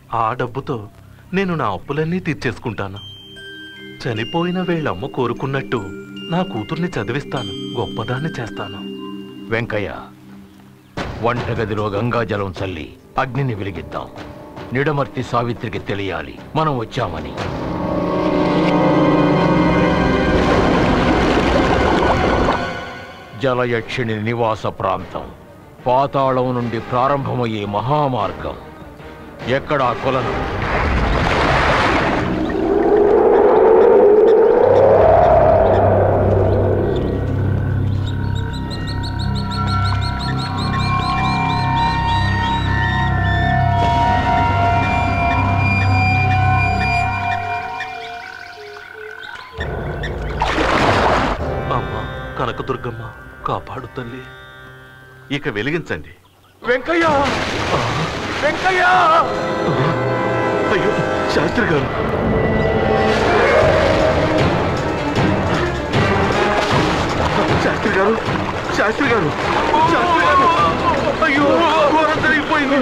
ఆ డబ్బుతో నేను నా అప్పులన్నీ తీర్చేసుకుంటాను. చనిపోయిన వీళ్ళమ్మ కోరుకున్నట్టు నా కూతుర్ని చదివిస్తాను, గొప్పదాన్ని చేస్తాను. వెంకయ్య, వంటగదిలో గంగాజలం చల్లి అగ్నిని వెలిగిద్దాం. నిడమర్తి సావిత్రికి తెలియాలి మనం వచ్చామని. జలయక్షిణి నివాస ప్రాంతం, పాతాళం నుండి ప్రారంభమయ్యే మహామార్గం. ఎక్కడా కొలను. అమ్మా కనకదుర్గమ్మ, కాపాడు తల్లి. ఇక వెలిగించండి. వెంకయ్య! వెంకయ్య! అయ్యో శాస్త్రి గారు, శాస్త్రి గారు, శాస్త్రి గారు, శాస్త్రి గారు! అయ్యో ఘోరం జరిగిపోయింది.